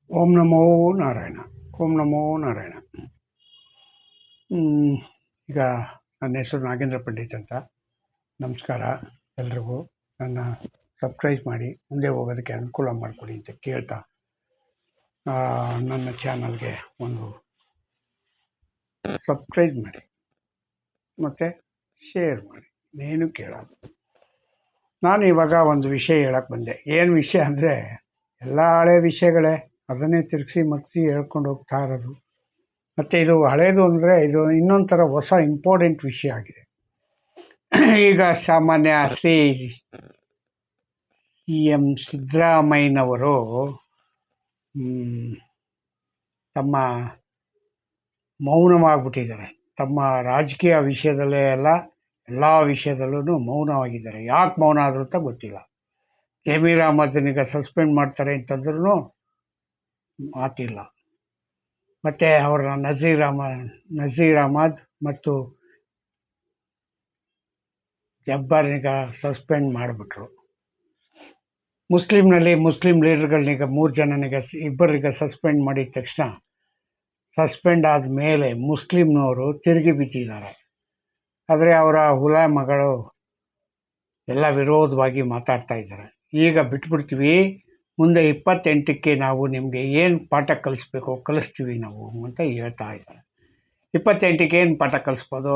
ಓಂ ನಮೋ ನಾರಾಯಣ. ಓಂ ನಮೋ ನಾರಾಯಣ. ಈಗ ನನ್ನ ಹೆಸರು ನಾಗೇಂದ್ರ ಪಂಡಿತ್ ಅಂತ. ನಮಸ್ಕಾರ ಎಲ್ರಿಗೂ. ನನ್ನ ಸಬ್ಸ್ಕ್ರೈಬ್ ಮಾಡಿ ಮುಂದೆ ಹೋಗೋದಕ್ಕೆ ಅನುಕೂಲ ಮಾಡಿಕೊಡಿ ಅಂತ ಕೇಳ್ತಾ, ನನ್ನ ಚಾನಲ್ಗೆ ಒಂದು ಸಬ್ಸ್ಕ್ರೈಬ್ ಮಾಡಿ ಮತ್ತು ಶೇರ್ ಮಾಡಿ. ಇನ್ನೇನು ಕೇಳೋದು. ನಾನು ಇವಾಗ ಒಂದು ವಿಷಯ ಹೇಳಕ್ಕೆ ಬಂದೆ. ಏನು ವಿಷಯ ಅಂದರೆ, ಎಲ್ಲ ಹಳೆ ವಿಷಯಗಳೇ, ಅದನ್ನೇ ತಿರುಗಿಸಿ ಮಗ್ಸಿ ಹೇಳ್ಕೊಂಡು ಹೋಗ್ತಾ ಇರೋದು. ಮತ್ತು ಇದು ಹಳೇದು ಅಂದರೆ ಇದು ಇನ್ನೊಂದು ಥರ ಹೊಸ ಇಂಪಾರ್ಟೆಂಟ್ ವಿಷಯ ಆಗಿದೆ. ಈಗ ಸಾಮಾನ್ಯ ಶ್ರೀ ಎಂ ಸಿದ್ದರಾಮಯ್ಯನವರು ತಮ್ಮ ಮೌನವಾಗಿಬಿಟ್ಟಿದ್ದಾರೆ. ತಮ್ಮ ರಾಜಕೀಯ ವಿಷಯದಲ್ಲೇ ಎಲ್ಲ ವಿಷಯದಲ್ಲೂ ಮೌನವಾಗಿದ್ದಾರೆ. ಯಾಕೆ ಮೌನ ಆದರೂ ಅಂತ ಗೊತ್ತಿಲ್ಲ. ಜಮೀರ್ ಅಹಮದ್ನೀಗ ಸಸ್ಪೆಂಡ್ ಮಾಡ್ತಾರೆ ಅಂತಂದ್ರೂ ಮಾತಿಲ್ಲ. ಮತ್ತು ಅವರ ನಜೀರ್ ಅಹಮದ್ ಮತ್ತು ಜಬ್ಬಾರ್ನೀಗ ಸಸ್ಪೆಂಡ್ ಮಾಡಿಬಿಟ್ರು. ಮುಸ್ಲಿಂ ಲೀಡರ್ಗಳನ್ನೀಗ 3 ಜನನಿಗೆ, ಇಬ್ಬರಿಗೆ ಸಸ್ಪೆಂಡ್ ಮಾಡಿದ ತಕ್ಷಣ, ಸಸ್ಪೆಂಡ್ ಆದ ಮೇಲೆ ಮುಸ್ಲಿಮ್ನವರು ತಿರುಗಿ ಬಿದ್ದಿದ್ದಾರೆ. ಆದರೆ ಅವರ ಉಲಮಾಗಳು ಎಲ್ಲ ವಿರೋಧವಾಗಿ ಮಾತಾಡ್ತಾ ಇದ್ದಾರೆ. ಈಗ ಬಿಟ್ಬಿಡ್ತೀವಿ, ಮುಂದೆ 28ಕ್ಕೆ ನಾವು ನಿಮಗೆ ಏನು ಪಾಠ ಕಲಿಸ್ಬೇಕೋ ಕಲಿಸ್ತೀವಿ ನಾವು ಅಂತ ಹೇಳ್ತಾ ಇದ್ದಾರೆ. 28ಕ್ಕೆ ಏನು ಪಾಠ ಕಲಿಸ್ಬೋದು?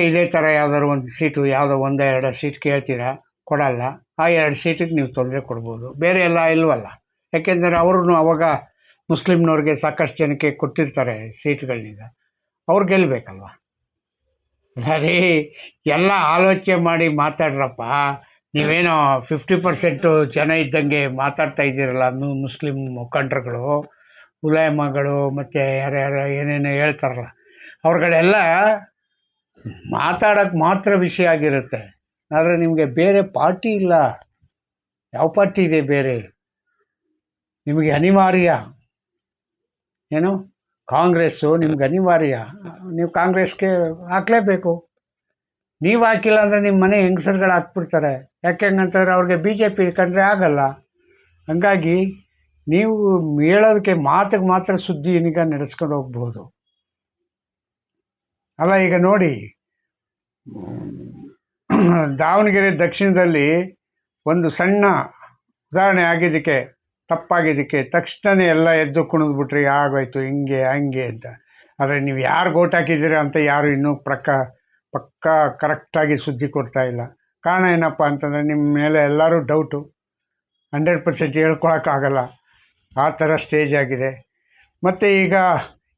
ಇದೇ ಥರ ಯಾವ್ದಾದ್ರು ಒಂದು ಸೀಟು, ಯಾವುದೋ 1-2 ಸೀಟ್ ಕೇಳ್ತೀರಾ, ಕೊಡಲ್ಲ. ಆ 2 ಸೀಟಿಗೆ ನೀವು ತೊಂದರೆ ಕೊಡ್ಬೋದು, ಬೇರೆ ಎಲ್ಲ ಇಲ್ವಲ್ಲ. ಯಾಕೆಂದರೆ ಅವ್ರೂ ಅವಾಗ ಮುಸ್ಲಿಮ್ನವ್ರಿಗೆ ಸಾಕಷ್ಟು ಜನಕ್ಕೆ ಕೊಟ್ಟಿರ್ತಾರೆ ಸೀಟ್ಗಳನ್ನೀಗ. ಅವ್ರು ಗೆಲ್ಲಬೇಕಲ್ವ. ಸರಿ, ಎಲ್ಲ ಆಲೋಚನೆ ಮಾಡಿ ಮಾತಾಡ್ರಪ್ಪ. ನೀವೇನೋ 50% ಜನ ಇದ್ದಂಗೆ ಮಾತಾಡ್ತಾ ಇದ್ದೀರಲ್ಲ. ಮುಸ್ಲಿಂ ಮುಖಂಡರುಗಳು, ಉಲಮಾಗಳು ಮತ್ತು ಯಾರ್ಯಾರು ಏನೇನೋ ಹೇಳ್ತಾರಲ್ಲ, ಅವ್ರುಗಳೆಲ್ಲ ಮಾತಾಡೋಕ್ಕೆ ಮಾತ್ರ ವಿಷಯ ಆಗಿರುತ್ತೆ. ಆದರೆ ನಿಮಗೆ ಬೇರೆ ಪಾರ್ಟಿ ಇಲ್ಲ. ಯಾವ ಪಾರ್ಟಿ ಇದೆ ಬೇರೆ? ನಿಮಗೆ ಅನಿವಾರ್ಯ ಏನು, ಕಾಂಗ್ರೆಸ್ಸು ನಿಮ್ಗೆ ಅನಿವಾರ್ಯ. ನೀವು ಕಾಂಗ್ರೆಸ್ಗೆ ಹಾಕಲೇಬೇಕು. ನೀವು ಹಾಕಿಲ್ಲ ಅಂದರೆ ನಿಮ್ಮ ಮನೆ ಹೆಂಗಸರುಗಳು ಹಾಕ್ಬಿಡ್ತಾರೆ. ಯಾಕೆ ಹಂಗಂತಂದರೆ ಅವ್ರಿಗೆ BJP ಕಂಡ್ರೆ ಆಗಲ್ಲ. ಹಂಗಾಗಿ ನೀವು ಹೇಳೋದಕ್ಕೆ ಮಾತಿಗೆ ಮಾತ್ರ ಸುದ್ದಿನೀಗ ನಡೆಸ್ಕೊಂಡು ಹೋಗ್ಬೋದು ಅಲ್ಲ. ಈಗ ನೋಡಿ, ದಾವಣಗೆರೆ ದಕ್ಷಿಣದಲ್ಲಿ ಒಂದು ಸಣ್ಣ ಉದಾಹರಣೆ ಆಗಿದ್ದಕ್ಕೆ, ತಪ್ಪಾಗಿದ್ದಕ್ಕೆ ತಕ್ಷಣ ಎಲ್ಲ ಎದ್ದು ಕುಣಿದ್ಬಿಟ್ರಿ, ಆಗೋಯ್ತು ಹಿಂಗೆ ಹಂಗೆ ಅಂತ. ಆದರೆ ನೀವು ಯಾರು ಓಟ್ ಹಾಕಿದ್ದೀರ ಅಂತ ಯಾರು ಇನ್ನೂ ಪಕ್ಕಾ ಕರೆಕ್ಟಾಗಿ ಸುದ್ದಿ ಕೊಡ್ತಾ ಇಲ್ಲ. ಕಾರಣ ಏನಪ್ಪ ಅಂತಂದರೆ, ನಿಮ್ಮ ಮೇಲೆ ಎಲ್ಲರೂ ಡೌಟು. 100% ಹೇಳ್ಕೊಳಕ್ಕಾಗಲ್ಲ, ಆ ಥರ ಸ್ಟೇಜ್ ಆಗಿದೆ. ಮತ್ತು ಈಗ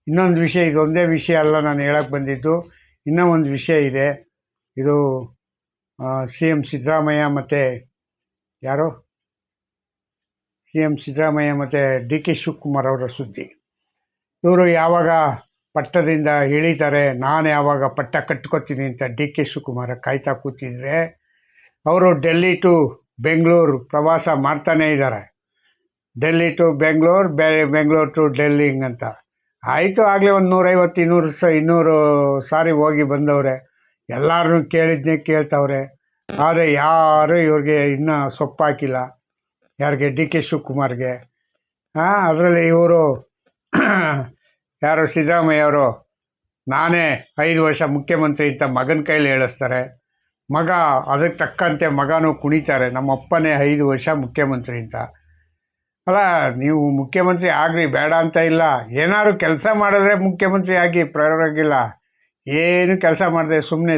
ಇನ್ನೊಂದು ವಿಷಯ, ಇದೊಂದೇ ವಿಷಯ ಅಲ್ಲ ನಾನು ಹೇಳಕ್ಕೆ ಬಂದಿದ್ದು, ಇನ್ನೂ ಒಂದು ವಿಷಯ ಇದೆ. ಇದು CM ಸಿದ್ದರಾಮಯ್ಯ ಮತ್ತು DK ಶಿವಕುಮಾರ್ ಅವರ ಸುದ್ದಿ. ಇವರು ಯಾವಾಗ ಪಟ್ಟದಿಂದ ಇಳಿತಾರೆ, ನಾನು ಯಾವಾಗ ಪಟ್ಟ ಕಟ್ಕೋತೀನಿ ಅಂತ DK ಶಿವಕುಮಾರ ಕಾಯ್ತಾ ಕೂತಿದ್ರೆ, ಅವರು ಡೆಲ್ಲಿ ಟು ಬೆಂಗಳೂರು ಪ್ರವಾಸ ಮಾಡ್ತಾನೇ ಇದ್ದಾರೆ. ಡೆಲ್ಲಿ ಟು ಬೆಂಗಳೂರು, ಬೆಂಗಳೂರು ಟು ಡೆಲ್ಲಿ ಅಂತ ಆಯಿತು. ಆಗಲೇ ಒಂದು 150-200 ಸಾರಿ ಹೋಗಿ ಬಂದವ್ರೆ. ಎಲ್ಲರೂ ಕೇಳಿದ್ನೇ ಕೇಳ್ತವ್ರೆ. ಆದರೆ ಯಾರು ಇವ್ರಿಗೆ ಇನ್ನೂ ಸೊಪ್ಪಾಕಿಲ್ಲ. ಯಾರಿಗೆ? DK ಶಿವಕುಮಾರ್ಗೆ. ಅದರಲ್ಲಿ ಇವರು ಯಾರು, ಸಿದ್ದರಾಮಯ್ಯವರು ನಾನೇ 5 ವರ್ಷ ಮುಖ್ಯಮಂತ್ರಿ ಅಂತ ಮಗನ ಕೈಲಿ ಹೇಳಿಸ್ತಾರೆ. ಮಗ ಅದಕ್ಕೆ ತಕ್ಕಂತೆ ಮಗನೂ ಕುಣಿತಾರೆ, ನಮ್ಮಪ್ಪನೇ 5 ವರ್ಷ ಮುಖ್ಯಮಂತ್ರಿ ಅಂತ. ಅಲ್ಲ, ನೀವು ಮುಖ್ಯಮಂತ್ರಿ ಆಗ್ರಿ, ಬೇಡ ಅಂತ ಇಲ್ಲ. ಏನಾದ್ರು ಕೆಲಸ ಮಾಡಿದ್ರೆ ಮುಖ್ಯಮಂತ್ರಿ ಆಗಿ, ಪರವಾಗಿಲ್ಲ. ಏನು ಕೆಲಸ ಮಾಡಿದೆ ಸುಮ್ಮನೆ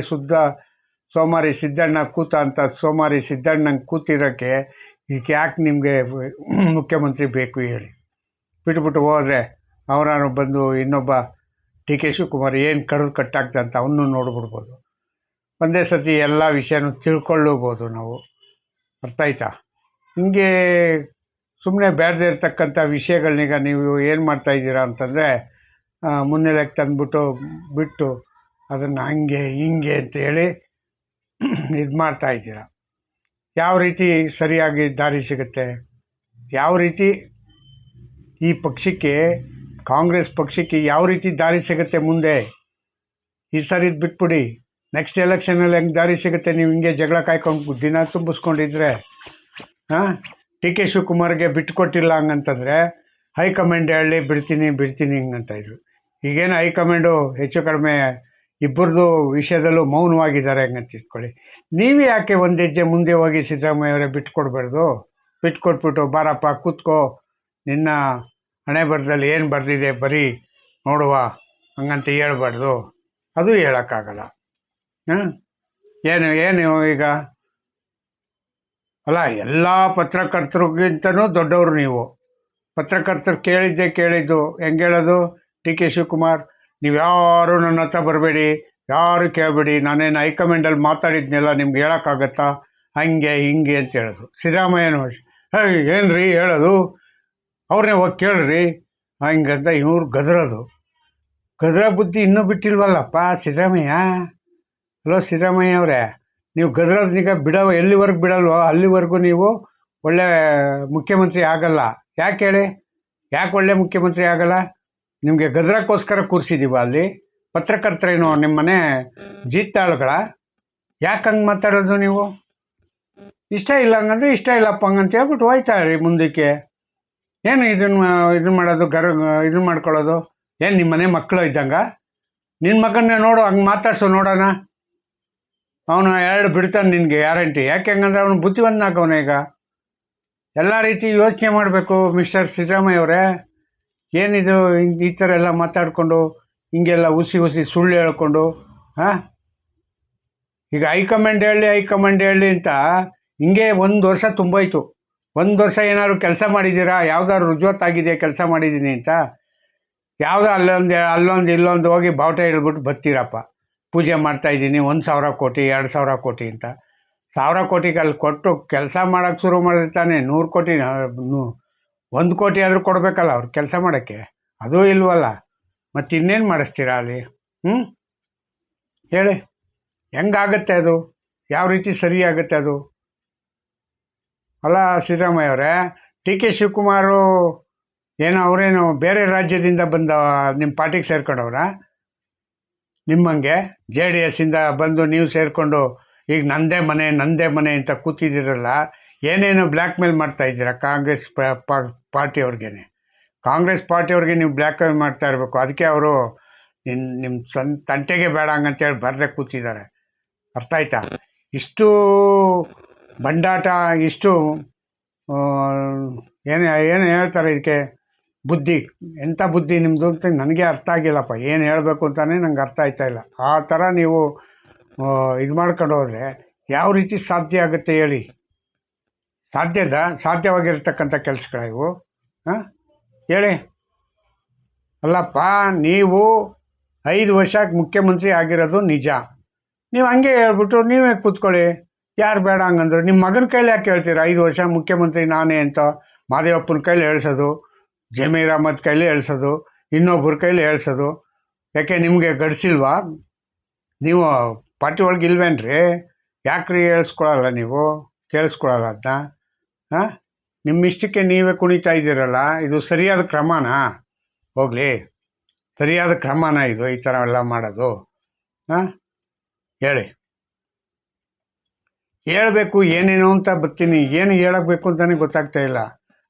ಸೋಮಾರಿ ಸಿದ್ದಣ್ಣ ಕೂತ ಅಂತ ಸೋಮಾರಿ ಸಿದ್ದಣ್ಣಂಗೆ ಕೂತಿರೋಕ್ಕೆ ಈಗ ಯಾಕೆ ನಿಮಗೆ ಮುಖ್ಯಮಂತ್ರಿ ಬೇಕು ಹೇಳಿ? ಬಿಟ್ಬಿಟ್ಟು ಹೋದರೆ ಅವರಾರು ಬಂದು ಇನ್ನೊಬ್ಬ DK ಶಿವಕುಮಾರ್ ಏನು ಕಟ್ಟಾಗ್ತದೆ ಅಂತ ಅವನು ನೋಡ್ಬಿಡ್ಬೋದು. ಒಂದೇ ಸತಿ ಎಲ್ಲ ವಿಷಯನೂ ತಿಳ್ಕೊಳ್ಳಬೋದು ನಾವು. ಅರ್ಥ ಆಯ್ತಾ? ಹಿಂಗೆ ಸುಮ್ಮನೆ ಬೇಡದೇ ಇರ್ತಕ್ಕಂಥ ವಿಷಯಗಳನ್ನೀಗ ನೀವು ಏನು ಮಾಡ್ತಾಯಿದ್ದೀರಾ ಅಂತಂದರೆ, ಮುನ್ನೆಲೆಗೆ ಬಿಟ್ಟು ಅದನ್ನು ಹಂಗೆ ಹಿಂಗೆ ಅಂತೇಳಿ ಇದು ಮಾಡ್ತಾಯಿದ್ದೀರ. ಯಾವ ರೀತಿ ಸರಿಯಾಗಿ ದಾರಿ ಸಿಗುತ್ತೆ? ಯಾವ ರೀತಿ ಈ ಪಕ್ಷಕ್ಕೆ, ಕಾಂಗ್ರೆಸ್ ಪಕ್ಷಕ್ಕೆ ಯಾವ ರೀತಿ ದಾರಿ ಸಿಗುತ್ತೆ ಮುಂದೆ? ಈ ಸರಿ ಬಿಟ್ಬಿಡಿ, ನೆಕ್ಸ್ಟ್ ಎಲೆಕ್ಷನಲ್ಲಿ ಹೆಂಗೆ ದಾರಿ ಸಿಗುತ್ತೆ? ನೀವು ಹಿಂಗೆ ಜಗಳ ಕಾಯ್ಕೊಂಡು ದಿನ ತುಂಬಿಸ್ಕೊಂಡಿದ್ರೆ. DK ಶಿವಕುಮಾರ್ಗೆ ಬಿಟ್ಟುಕೊಟ್ಟಿಲ್ಲ ಹಂಗಂತಂದರೆ ಹೈಕಮಾಂಡ್ ಹೇಳಿ ಬಿಡ್ತೀನಿ ಬಿಡ್ತೀನಿ ಹಿಂಗಂತ ಇದ್ರು. ಈಗೇನು ಹೈಕಮಾಂಡು ಹೆಚ್ಚು ಕಡಿಮೆ ಇಬ್ಬರದು ವಿಷಯದಲ್ಲೂ ಮೌನವಾಗಿದ್ದಾರೆ ಹಂಗಂತ ಇಟ್ಕೊಳ್ಳಿ. ನೀವು ಯಾಕೆ ಒಂದು ಹೆಜ್ಜೆ ಮುಂದೆ ಹೋಗಿ ಸಿದ್ದರಾಮಯ್ಯವರೇ ಬಿಟ್ಕೊಡ್ಬಾರ್ದು? ಬಿಟ್ಕೊಟ್ಬಿಟ್ಟು ಬಾರಪ್ಪ ಕೂತ್ಕೋ, ನಿನ್ನ ಹಣೆ ಬರದಲ್ಲಿ ಏನು ಬರೆದಿದೆ ಬರೀ ನೋಡುವ ಹಂಗಂತ ಹೇಳ್ಬಾರ್ದು? ಅದು ಹೇಳೋಕ್ಕಾಗಲ್ಲ. ಏನು ಏನು ಈಗ ಅಲ್ಲ, ಎಲ್ಲ ಪತ್ರಕರ್ತರಿಗಿಂತನೂ ದೊಡ್ಡವರು ನೀವು. ಪತ್ರಕರ್ತರು ಕೇಳಿದ್ದು ಹೆಂಗೆ ಹೇಳೋದು? ಡಿ ಕೆ ಶಿವಕುಮಾರ್, ನೀವು ಯಾರು ನನ್ನ ಹತ್ರ ಬರಬೇಡಿ, ಯಾರು ಕೇಳಬೇಡಿ, ನಾನೇನು ಹೈಕಮಾಂಡಲ್ಲಿ ಮಾತಾಡಿದ್ನೆಲ್ಲ ನಿಮ್ಗೆ ಹೇಳೋಕ್ಕಾಗತ್ತಾ, ಹಂಗೆ ಹಿಂಗೆ ಅಂತ ಹೇಳೋದು. ಸಿದ್ದರಾಮಯ್ಯನೂ ಏನು ರೀ ಹೇಳೋದು, ಅವ್ರನ್ನೇ ಹೋಗಿ ಕೇಳ್ರಿ ಹಂಗಂತ ಇವ್ರು ಗದರೋದು. ಗದರ ಬುದ್ಧಿ ಇನ್ನೂ ಬಿಟ್ಟಿಲ್ವಲ್ಲಪ್ಪ ಸಿದ್ದರಾಮಯ್ಯ. ಹಲೋ ಸಿದ್ದರಾಮಯ್ಯ ಅವರೇ, ನೀವು ಗದರೋದನ್ನೀಗ ಎಲ್ಲಿವರೆಗೂ ಬಿಡಲ್ವೋ ಅಲ್ಲಿವರೆಗೂ ನೀವು ಒಳ್ಳೆ ಮುಖ್ಯಮಂತ್ರಿ ಆಗಲ್ಲ. ಯಾಕೆ ಹೇಳಿ, ಯಾಕೆ ಒಳ್ಳೆ ಮುಖ್ಯಮಂತ್ರಿ ಆಗಲ್ಲ? ನಿಮಗೆ ಗದರಕ್ಕೋಸ್ಕರ ಕೂರಿಸಿದ್ದೀವ ಅಲ್ಲಿ? ಪತ್ರಕರ್ತರೇನು ನಿಮ್ಮ ಮನೆ ಜೀತಾಳುಗಳ? ಯಾಕೆ ಹಂಗೆ ಮಾತಾಡೋದು ನೀವು? ಇಷ್ಟ ಇಲ್ಲ ಹಂಗಂದ್ರೆ ಇಷ್ಟ ಇಲ್ಲಪ್ಪ ಹಂಗಂತ ಹೇಳ್ಬಿಟ್ಟು ಹೋಯ್ತಾ ರೀ ಮುಂದಕ್ಕೆ. ಏನು ಇದನ್ನು ಮಾಡೋದು, ಇದನ್ನು ಮಾಡ್ಕೊಳ್ಳೋದು? ಏನು ನಿಮ್ಮ ಮನೆ ಮಕ್ಕಳು ಇದ್ದಂಗ? ನಿನ್ನ ಮಗನ್ನೇ ನೋಡು, ಹಂಗೆ ಮಾತಾಡ್ಸು ನೋಡೋಣ. ಅವನು 2 ಬಿಡ್ತಾನೆ ನಿನಗೆ ಗ್ಯಾರಂಟಿ. ಯಾಕೆ ಹಂಗಂದ್ರೆ ಅವನು ಬುದ್ಧಿವಂತನಾಗವನ. ಈಗ ಎಲ್ಲ ರೀತಿ ಯೋಚನೆ ಮಾಡಬೇಕು ಮಿಸ್ಟರ್ ಸಿದ್ದರಾಮಯ್ಯ ಅವರೇ. ಏನಿದು ಈ ಥರ ಎಲ್ಲ ಮಾತಾಡಿಕೊಂಡು ಹಿಂಗೆಲ್ಲ ಹುಸಿ ಸುಳ್ಳು ಹೇಳ್ಕೊಂಡು ಈಗ ಹೈಕಮಾಂಡ್ ಹೇಳಿ ಅಂತ ಹಿಂಗೆ 1 ವರ್ಷ ತುಂಬೋಯ್ತು. 1 ವರ್ಷ ಏನಾದ್ರು ಕೆಲಸ ಮಾಡಿದ್ದೀರಾ? ಯಾವ್ದಾದ್ರು ರುಜುವಾತಾಗಿದೆ ಕೆಲಸ ಮಾಡಿದ್ದೀನಿ ಅಂತ? ಯಾವುದೋ ಅಲ್ಲೊಂದು ಇಲ್ಲೊಂದು ಹೋಗಿ ಬಾವುಟ ಹಿಡ್ಬಿಟ್ಟು ಬರ್ತೀರಪ್ಪ, ಪೂಜೆ ಮಾಡ್ತಾಯಿದ್ದೀನಿ 1,000 ಕೋಟಿ 2,000 ಕೋಟಿ ಅಂತ. 1,000 ಕೋಟಿಗೆ ಅಲ್ಲಿ ಕೊಟ್ಟು ಕೆಲಸ ಮಾಡೋಕ್ಕೆ ಶುರು ಮಾಡಿರ್ತಾನೆ. 100 ಕೋಟಿ 1 ಕೋಟಿ ಆದರೂ ಕೊಡಬೇಕಲ್ಲ ಅವ್ರು ಕೆಲಸ ಮಾಡೋಕ್ಕೆ, ಅದೂ ಇಲ್ವಲ್ಲ. ಮತ್ತು ಇನ್ನೇನು ಮಾಡಿಸ್ತೀರಾ ಅಲ್ಲಿ? ಹೇಳಿ, ಹೆಂಗಾಗತ್ತೆ ಅದು? ಯಾವ ರೀತಿ ಸರಿ ಆಗುತ್ತೆ ಅದು? ಅಲ್ಲ ಸಿದ್ದರಾಮಯ್ಯ ಅವರೇ, ಡಿ ಕೆ ಶಿವಕುಮಾರು ಏನೋ ಅವರೇನು ಬೇರೆ ರಾಜ್ಯದಿಂದ ಬಂದ ನಿಮ್ಮ ಪಾರ್ಟಿಗೆ ಸೇರ್ಕೊಂಡವ್ರ? ನಿಮ್ಮಂಗೆ JDS-ಇಂದ ಬಂದು ನೀವು ಸೇರಿಕೊಂಡು ಈಗ ನಂದೇ ಮನೆ ಅಂತ ಕೂತಿದ್ದೀರಲ್ಲ, ಏನೇನು ಬ್ಲ್ಯಾಕ್ ಮೇಲ್ ಮಾಡ್ತಾ ಇದ್ದೀರಾ ಕಾಂಗ್ರೆಸ್ ಪಾರ್ಟಿಯವ್ರಿಗೇನೆ? ಕಾಂಗ್ರೆಸ್ ಪಾರ್ಟಿಯವ್ರಿಗೆ ನೀವು ಬ್ಲ್ಯಾಕ್ ಮೇಲ್ ಮಾಡ್ತಾ ಇರಬೇಕು. ಅದಕ್ಕೆ ಅವರು ನಿಮ್ಮ ತಂಟೆಗೆ ಬೇಡ ಹಂಗಂತೇಳಿ ಬರದೆ ಕೂತಿದ್ದಾರೆ. ಅರ್ಥ ಆಯ್ತಾ? ಇಷ್ಟು ಬಂಡಾಟ, ಇಷ್ಟು ಏನು ಹೇಳ್ತಾರೆ ಇದಕ್ಕೆ, ಬುದ್ಧಿ, ಎಂಥ ಬುದ್ಧಿ ನಿಮ್ಮದು ಅಂತ ನನಗೆ ಅರ್ಥ ಆಗಿಲ್ಲಪ್ಪ. ಏನು ಹೇಳಬೇಕು ಅಂತಲೇ ನಂಗೆ ಅರ್ಥ ಆಯ್ತಾ ಇಲ್ಲ. ಆ ಥರ ನೀವು ಇದು ಮಾಡ್ಕೊಂಡು ಹೋದರೆ ಯಾವ ರೀತಿ ಸಾಧ್ಯ ಆಗುತ್ತೆ ಹೇಳಿ? ಸಾಧ್ಯವಾಗಿರ್ತಕ್ಕಂಥ ಕೆಲಸಗಳ ಇವು? ಹೇಳಿ. ಅಲ್ಲಪ್ಪ, ನೀವು 5 ವರ್ಷ ಮುಖ್ಯಮಂತ್ರಿ ಆಗಿರೋದು ನಿಜ. ನೀವು ಹಂಗೆ ಹೇಳ್ಬಿಟ್ಟು ನೀವೇ ಕೂತ್ಕೊಳ್ಳಿ, ಯಾರು ಬೇಡ ಹಂಗಂದ್ರು. ನಿಮ್ಮ ಮಗನ ಕೈಲಿ ಯಾಕೆ ಹೇಳ್ತೀರ 5 ವರ್ಷ ಮುಖ್ಯಮಂತ್ರಿ ನಾನೇ ಅಂತ? ಮಾದೇವಪ್ಪನ ಕೈಲಿ ಹೇಳ್ಸೋದು, ಜಮೀರ್ ಅಹ್ಮದ್ ಕೈಲಿ ಹೇಳ್ಸೋದು, ಇನ್ನೊಬ್ಬರ ಕೈಲಿ ಹೇಳ್ಸೋದು. ಯಾಕೆ ನಿಮಗೆ ಗಡಿಸಿಲ್ವಾ? ನೀವು ಪಾರ್ಟಿ ಒಳಗೆ ಇಲ್ವೇನ್ರಿ? ಯಾಕ್ರಿ ಹೇಳಿಸ್ಕೊಳಲ್ಲ ನೀವು? ಕೇಳಿಸ್ಕೊಳಲ್ಲ ಅದನ್ನ? ನಿಮ್ಮ ಇಷ್ಟಕ್ಕೆ ನೀವೇ ಕುಣಿತಾ ಇದ್ದೀರಲ್ಲ, ಇದು ಸರಿಯಾದ ಕ್ರಮನಾ? ಹೋಗಲಿ, ಸರಿಯಾದ ಕ್ರಮನಾ ಇದು ಈ ಥರ ಎಲ್ಲ ಮಾಡೋದು? ಹೇಳಿ. ಹೇಳಬೇಕು ಏನೇನು ಅಂತ ಬರ್ತೀನಿ, ಏನು ಹೇಳಬೇಕು ಅಂತಲೇ ಗೊತ್ತಾಗ್ತಾ ಇಲ್ಲ.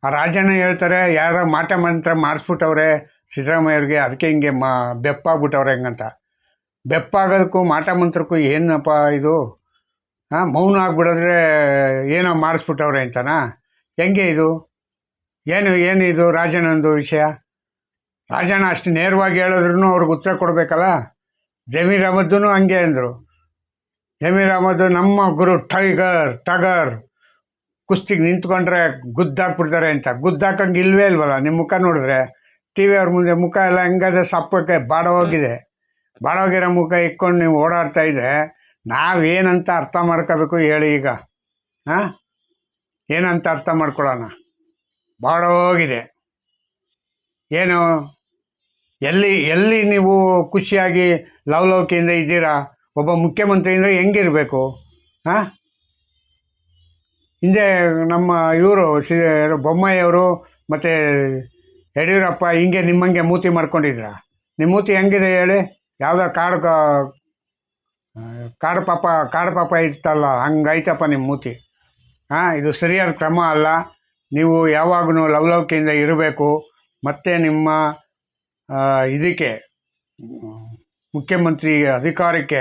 ಆ ರಾಜಣ್ಣ ಹೇಳ್ತಾರೆ ಯಾರೋ ಮಾಟ ಮಂತ್ರ ಮಾಡಿಸ್ಬಿಟ್ಟವ್ರೆ ಸಿದ್ದರಾಮಯ್ಯವ್ರಿಗೆ, ಅದಕ್ಕೆ ಹಿಂಗೆ ಬೆಪ್ಪಾಗ್ಬಿಟ್ಟವ್ರೆ ಹೆಂಗಂತ. ಬೆಪ್ಪಾಗೋದಕ್ಕೂ ಮಾಟ ಮಂತ್ರಕ್ಕೂ ಏನಪ್ಪ ಇದು? ಮೌನ ಆಗ್ಬಿಡಿದ್ರೆ ಏನೋ ಮಾಡಿಸ್ಬಿಟ್ಟವ್ರೆ ಅಂತನಾ? ಹೆಂಗೆ ಇದು? ಏನು ಇದು ರಾಜಣ್ಣಂದು ವಿಷಯ? ರಾಜಣ್ಣ ಅಷ್ಟು ನೇರವಾಗಿ ಹೇಳಿದ್ರು ಅವ್ರಿಗೆ ಉತ್ತರ ಕೊಡಬೇಕಲ್ಲ. ಜಮೀರ್ ಅಹ್ಮದ್ದೂ ಹಂಗೆ ಅಂದರು. ಜಮೀರ್ ಅಹ್ಮದ್ ನಮ್ಮ ಗುರು ಟಗರ್ ಕುಸ್ತಿಗೆ ನಿಂತ್ಕೊಂಡ್ರೆ ಗುದ್ದಾಕ್ಬಿಡ್ತಾರೆ ಅಂತ. ಗುದ್ದಾಕಂಗೆ ಇಲ್ವೇ ಇಲ್ವಲ್ಲ ನಿಮ್ಮ ಮುಖ ನೋಡಿದ್ರೆ. ಟಿ ವಿ ಅವ್ರ ಮುಂದೆ ಮುಖ ಎಲ್ಲ ಹೆಂಗದೆ ಸಪ್ಪಕ್ಕೆ ಬಾಡೋಗಿರೋ ಮುಖ ಇಟ್ಕೊಂಡು ನೀವು ಓಡಾಡ್ತಾ ಇದ್ರೆ ನಾವೇನಂತ ಅರ್ಥ ಮಾಡ್ಕೋಬೇಕು ಹೇಳಿ ಈಗ? ಏನಂತ ಅರ್ಥ ಮಾಡ್ಕೊಳ್ಳೋಣ? ಬಾಡೋಗಿದೆ. ಏನು ಎಲ್ಲಿ ನೀವು ಖುಷಿಯಾಗಿ ಲವಲವಿಕೆಯಿಂದ ಇದ್ದೀರಾ? ಒಬ್ಬ ಮುಖ್ಯಮಂತ್ರಿ ಅಂದರೆ ಹೆಂಗಿರಬೇಕು? ಹಿಂದೆ ನಮ್ಮ ಇವರು ಬೊಮ್ಮಾಯಿಯವರು ಮತ್ತು ಯಡಿಯೂರಪ್ಪ ಹಿಂಗೆ ನಿಮ್ಮಂಗೆ ಮೂತಿ ಮಾಡ್ಕೊಂಡಿದ್ರ? ನಿಮ್ಮ ಮೂತಿ ಹೆಂಗಿದೆ ಹೇಳಿ? ಯಾವುದೋ ಕಾಡು ಪಾಪ ಇರ್ತಲ್ಲ, ಹಂಗೈತಪ್ಪ ನಿಮ್ಮ ಮೂತಿ. ಇದು ಸರಿಯಾದ ಕ್ರಮ ಅಲ್ಲ. ನೀವು ಯಾವಾಗಲೂ ಲವಲವಿಕೆಯಿಂದ ಇರಬೇಕು. ಮತ್ತು ನಿಮ್ಮ ಇದಕ್ಕೆ ಮುಖ್ಯಮಂತ್ರಿ ಅಧಿಕಾರಕ್ಕೆ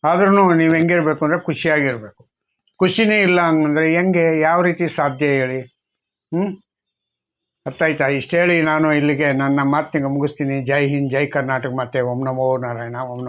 ಆದ್ರೂ ನೀವು ಹೆಂಗಿರ್ಬೇಕು ಅಂದರೆ ಖುಷಿಯಾಗಿರಬೇಕು. ಖುಷಿನೇ ಇಲ್ಲ ಹಂಗಂದರೆ ಹೆಂಗೆ, ಯಾವ ರೀತಿ ಸಾಧ್ಯ ಹೇಳಿ? ಅರ್ಥ ಆಯ್ತಾ? ಇಷ್ಟು ಹೇಳಿ ನಾನು ಇಲ್ಲಿಗೆ ನನ್ನ ಮಾತಿಗೆ ಮುಗಿಸ್ತೀನಿ. ಜೈ ಹಿಂದ್, ಜೈ ಕರ್ನಾಟಕ, ಮತ್ತೆ ಓಂ ನಮೋ ನಾರಾಯಣ, ಓಂ ನಮೋ